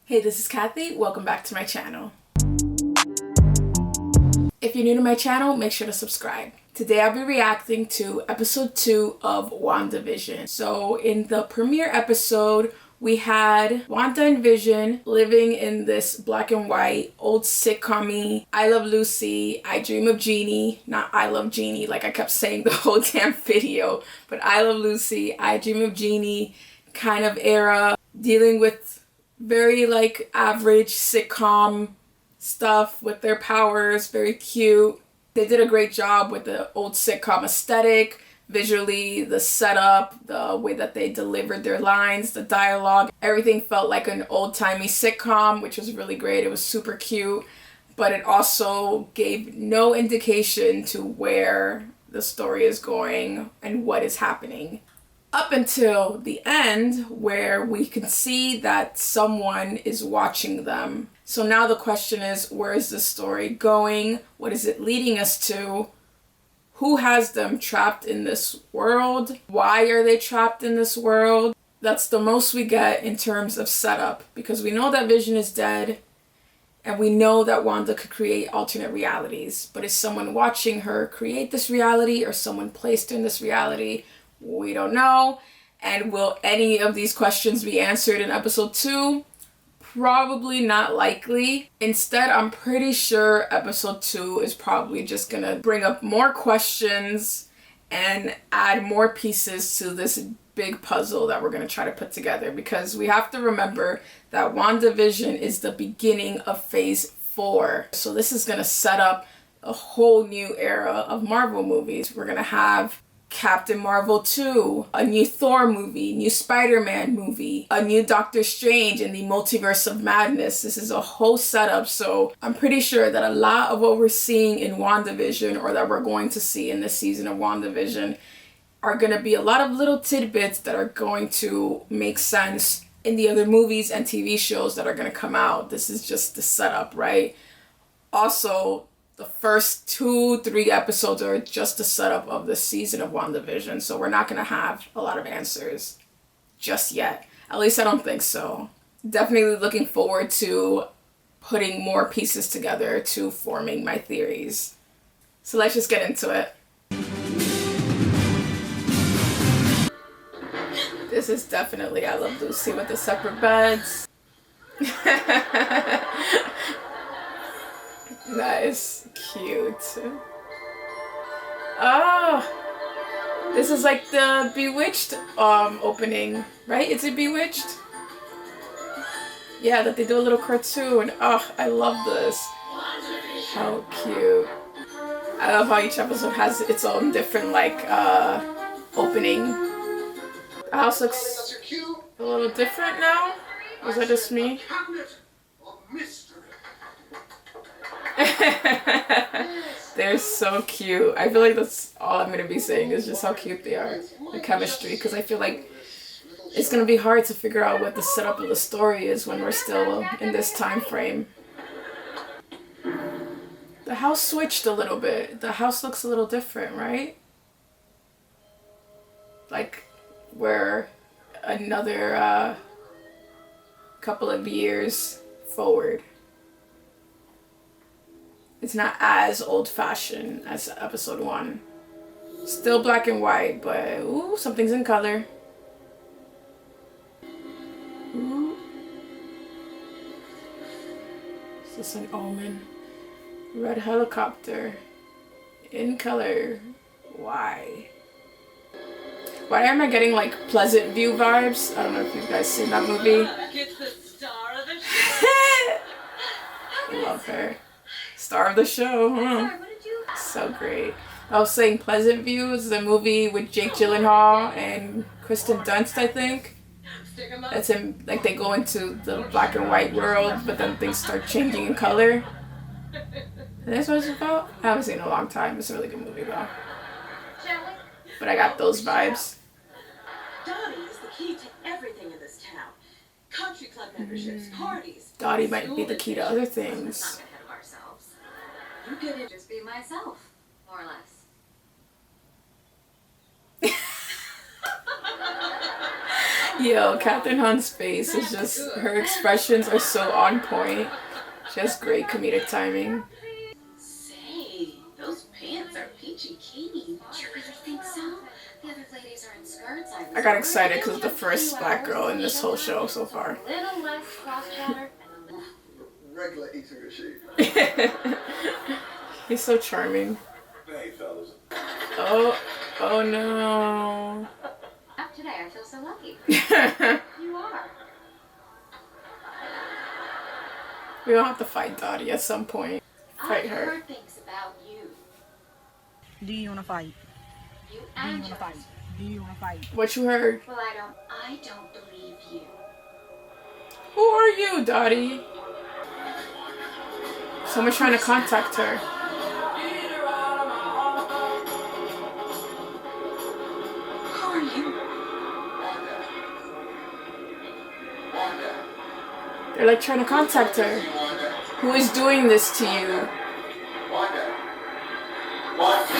Hey, this is Kathy. Welcome back to my channel. If you're new to my channel, make sure to subscribe. Today I'll be reacting to episode 2 of Wandavision. So in the premiere episode, we had Wanda and Vision living in this black and white old sitcom-y I Love Lucy, I Dream of Jeannie, not I Love Jeannie like I kept saying the whole damn video, but I Love Lucy, I Dream of Jeannie kind of era, dealing with very like average sitcom stuff with their powers, very cute. They did a great job with the old sitcom aesthetic, visually, the setup, the way that they delivered their lines, the dialogue. Everything felt like an old-timey sitcom, which was really great. It was super cute, but it also gave no indication to where the story is going and what is happening. Up until the end, where we can see that someone is watching them. So now the question is, where is this story going? What is it leading us to? Who has them trapped in this world? Why are they trapped in this world? That's the most we get in terms of setup, because we know that Vision is dead and we know that Wanda could create alternate realities. But is someone watching her create this reality or someone placed in this reality? We don't know. And will any of these questions be answered in episode 2? Probably not likely. Instead, I'm pretty sure episode 2 is probably just gonna bring up more questions and add more pieces to this big puzzle that we're gonna try to put together, because we have to remember that WandaVision is the beginning of phase 4. So this is gonna set up a whole new era of Marvel movies. We're gonna have Captain Marvel 2, a new Thor movie, new Spider-Man movie, a new Doctor Strange in the Multiverse of Madness. This is a whole setup, so I'm pretty sure that a lot of what we're seeing in WandaVision, or that we're going to see in this season of WandaVision, are going to be a lot of little tidbits that are going to make sense in the other movies and TV shows that are going to come out. This is just the setup, right? Also, the first 2-3 episodes are just the setup of the season of WandaVision, so we're not going to have a lot of answers just yet. At least I don't think so. Definitely looking forward to putting more pieces together to forming my theories. So let's just get into it. This is definitely I Love Lucy with the separate beds. Nice. Cute. Oh, this is like the Bewitched opening, right? Is it Bewitched? Yeah, that they do a little cartoon. Oh, I love this. How cute. I love how each episode has its own different like opening. The house looks a little different now. Was that just me? They're so cute. I feel like that's all I'm going to be saying is just how cute they are. The chemistry, because I feel like it's going to be hard to figure out what the setup of the story is when we're still in this time frame. The house switched a little bit. The house looks a little different, right? Like we're another couple of years forward. It's not as old-fashioned as episode 1. Still black and white, but ooh, something's in color. Ooh. Is this an omen? Red helicopter. In color. Why? Why am I getting like Pleasant View vibes? I don't know if you guys seen that movie. It's the star of the show. Love her. Star of the show, huh? Sorry, what did you... So great. I was saying Pleasant View is the movie with Jake Gyllenhaal and Kristen Dunst, I think. That's him, like they go into the black and white world, but then things start changing in color. And that's what it's about? I haven't seen it in a long time. It's a really good movie though. But I got those vibes. Dottie is the key to everything in this town. Country club memberships, parties. Dottie might be the key to other things. You could just be myself, more or less. Yo, Catherine Hahn's face is just, her expressions are so on point. She has great comedic timing. Say, those pants are peachy keen. Do you really think so? The other ladies are in skirts. I got excited because of the first black girl in this whole show so far. A little less cross chatter and a little... Regular eating machine. He's so charming. Hey, fellas. Oh no. Not today, I feel so lucky. You are. We don't have to fight Dottie at some point. Fight I've her. heard things about you. Do you wanna fight? You Do you and wanna yours. fight? Do you wanna fight? What you heard? Well, I don't believe you. Who are you, Dottie? Someone's trying to contact her. Who are you? They're like trying to contact her. Who is doing this to you? Dottie!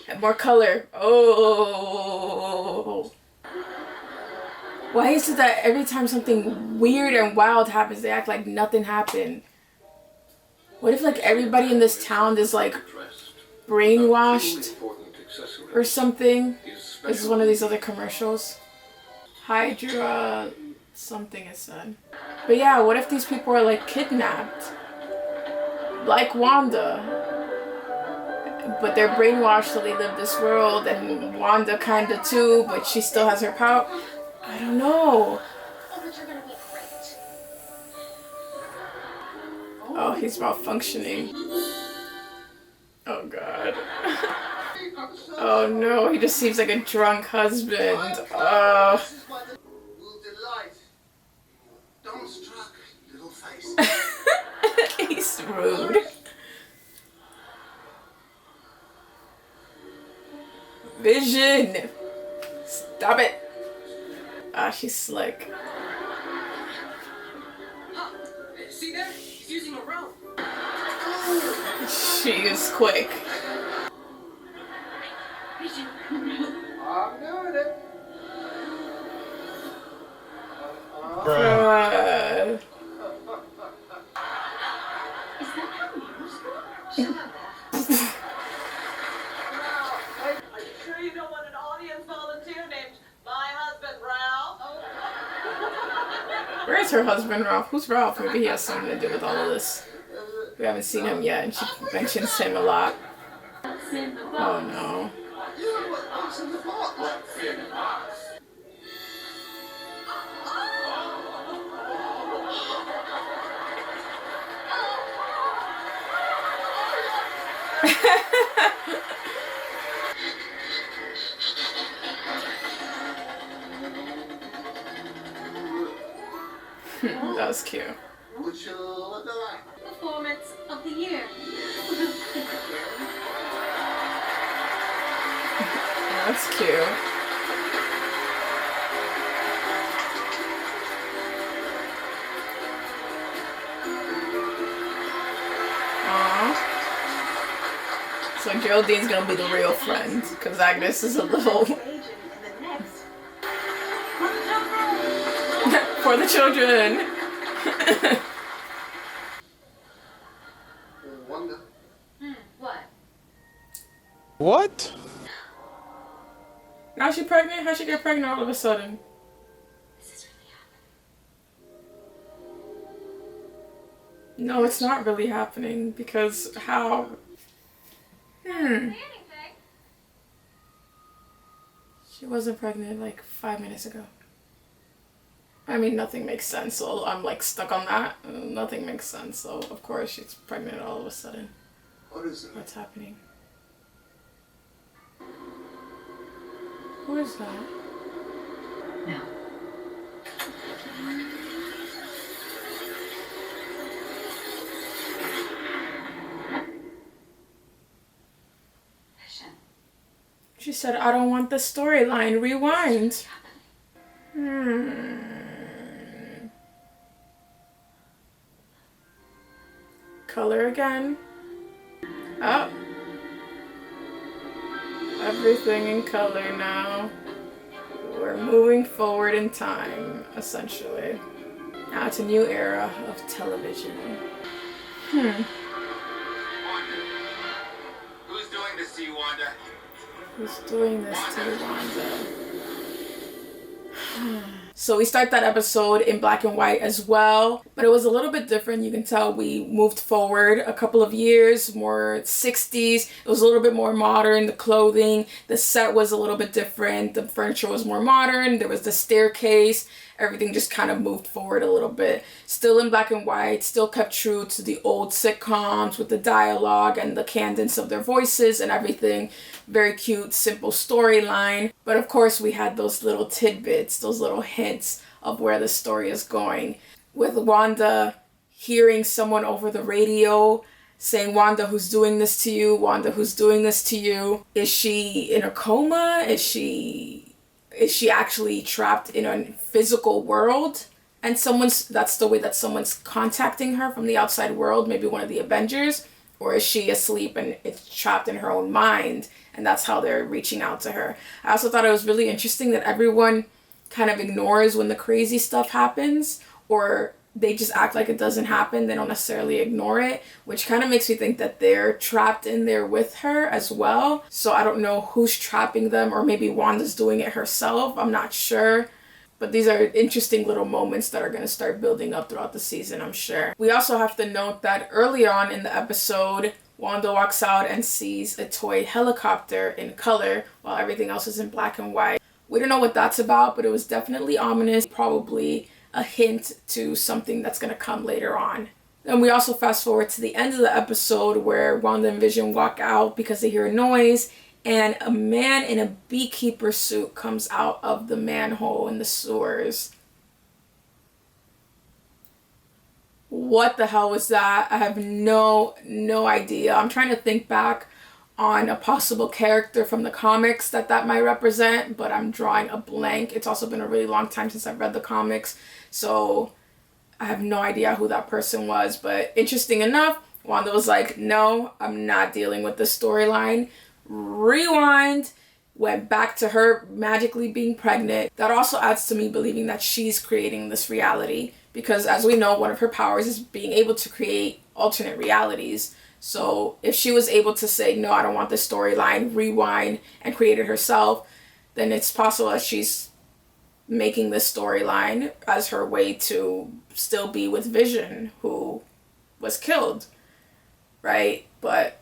And more color. Oh. Why is it that every time something weird and wild happens, they act like nothing happened? What if like everybody in this town is like brainwashed or something? This is one of these other commercials. Hydra something is said. But yeah, what if these people are like kidnapped? Like Wanda. But they're brainwashed so they live this world, and Wanda kinda too, but she still has her power. I don't know. Oh, but you're gonna be great. Oh, he's malfunctioning. Oh god. Oh no, he just seems like a drunk husband. Oh. Will delight in your dumbstruck little face. He's rude. Vision! Stop it! Ah, she's slick. See there? He's using a rope. She is quick. I'm doing it. Uh, Is that how news go? Shut up, Beth. Are you sure you don't want an audience volunteer named My Husband Ralph? where's her husband, Ralph? Who's Ralph? Maybe he has something to do with all of this. We haven't seen him yet, and she mentions him a lot. Oh no. You know what's in the box? That was cute. Would you look at that? Performance of the year. That's cute. Aww. So Geraldine's gonna be the real friend, because Agnes is a little... Agent in the next. for the children! Wonder. What? What? Now she pregnant? How'd she get pregnant all of a sudden? Is this really happening? No, it's not really happening, because how? She wasn't pregnant like 5 minutes ago. I mean, nothing makes sense, so I'm like stuck on that. Nothing makes sense, so of course she's pregnant all of a sudden. What is it? What's happening? Who is that? No. Vision. She said, I don't want the storyline. Rewind. Color again. Oh. Everything in color now. We're moving forward in time, essentially. Now it's a new era of television. Wanda. Who's doing this to you, Wanda? Who's doing this to Wanda? So we start that episode in black and white as well, but it was a little bit different. You can tell we moved forward a couple of years, more 60s. It was a little bit more modern. The clothing, the set was a little bit different. The furniture was more modern. There was the staircase. Everything just kind of moved forward a little bit. Still in black and white, still kept true to the old sitcoms with the dialogue and the cadence of their voices and everything. Very cute, simple storyline. But of course, we had those little tidbits, those little hints of where the story is going. With Wanda hearing someone over the radio saying, Wanda, who's doing this to you? Wanda, who's doing this to you? Is she in a coma? Is she actually trapped in a physical world? And that's the way that someone's contacting her from the outside world, maybe one of the Avengers? Or is she asleep and it's trapped in her own mind? And that's how they're reaching out to her. I also thought it was really interesting that everyone kind of ignores when the crazy stuff happens, or they just act like it doesn't happen. They don't necessarily ignore it, which kind of makes me think that they're trapped in there with her as well. So I don't know who's trapping them, or maybe Wanda's doing it herself. I'm not sure. But these are interesting little moments that are going to start building up throughout the season, I'm sure. We also have to note that early on in the episode, Wanda walks out and sees a toy helicopter in color while everything else is in black and white. We don't know what that's about, but it was definitely ominous, probably a hint to something that's going to come later on. And we also fast forward to the end of the episode where Wanda and Vision walk out because they hear a noise, and a man in a beekeeper suit comes out of the manhole in the sewers. What the hell was that? I have no idea. I'm trying to think back on a possible character from the comics that might represent, but I'm drawing a blank. It's also been a really long time since I've read the comics, so I have no idea who that person was. But interesting enough, Wanda was like, no, I'm not dealing with this storyline. Rewind, went back to her magically being pregnant. That also adds to me believing that she's creating this reality, because as we know, one of her powers is being able to create alternate realities. So if she was able to say, no, I don't want this storyline, rewind, and create it herself, then it's possible that she's making this storyline as her way to still be with Vision, who was killed, right? But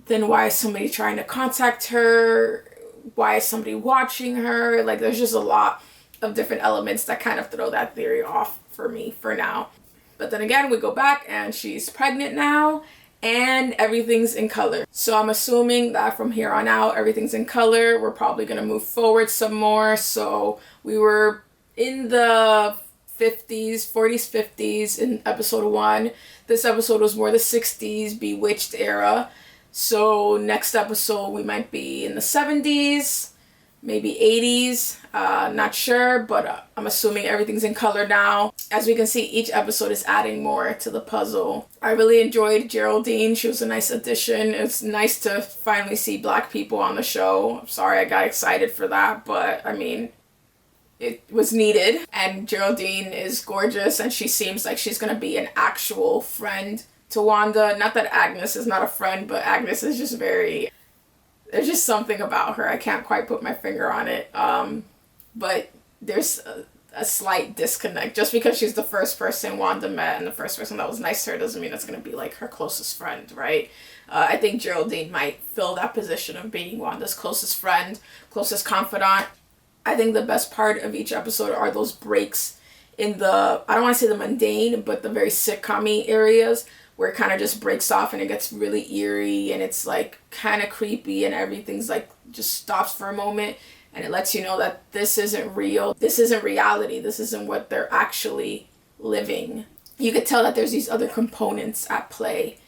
then why is somebody trying to contact her? Why is somebody watching her? Like, there's just a lot of different elements that kind of throw that theory off for me for now. But then again, we go back and she's pregnant now, and everything's in color. So I'm assuming that from here on out, everything's in color. We're probably going to move forward some more. So we were in the 40s, 50s in episode 1. This episode was more the 60s, Bewitched era. So next episode, we might be in the 70s, maybe 80s. Not sure, but I'm assuming everything's in color now. As we can see, each episode is adding more to the puzzle. I really enjoyed Geraldine. She was a nice addition. It's nice to finally see Black people on the show. I'm sorry I got excited for that, but I mean, it was needed. And Geraldine is gorgeous, and she seems like she's going to be an actual friend to Wanda. Not that Agnes is not a friend, but Agnes is just very... There's just something about her. I can't quite put my finger on it. But there's a slight disconnect. Just because she's the first person Wanda met and the first person that was nice to her doesn't mean it's going to be like her closest friend, right? I think Geraldine might fill that position of being Wanda's closest friend, closest confidant. I think the best part of each episode are those breaks in the, I don't want to say the mundane, but the very sitcom-y areas, where it kind of just breaks off and it gets really eerie and it's like kind of creepy and everything's like just stops for a moment and it lets you know that this isn't real. This isn't reality. This isn't what they're actually living. You could tell that there's these other components at play,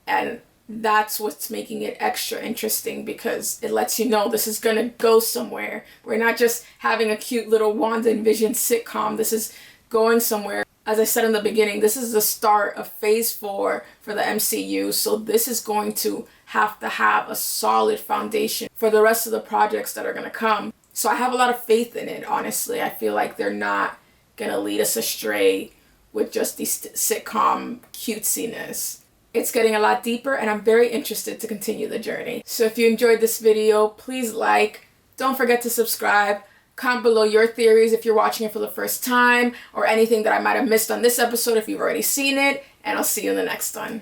and that's what's making it extra interesting, because it lets you know this is going to go somewhere. We're not just having a cute little Wanda and Vision sitcom. This is going somewhere. As I said in the beginning, this is the start of Phase 4 for the MCU, so this is going to have to have a solid foundation for the rest of the projects that are going to come. So I have a lot of faith in it, honestly. I feel like they're not going to lead us astray with just these sitcom cutesiness. It's getting a lot deeper, and I'm very interested to continue the journey. So if you enjoyed this video, please like. Don't forget to subscribe. Comment below your theories if you're watching it for the first time, or anything that I might have missed on this episode if you've already seen it, and I'll see you in the next one.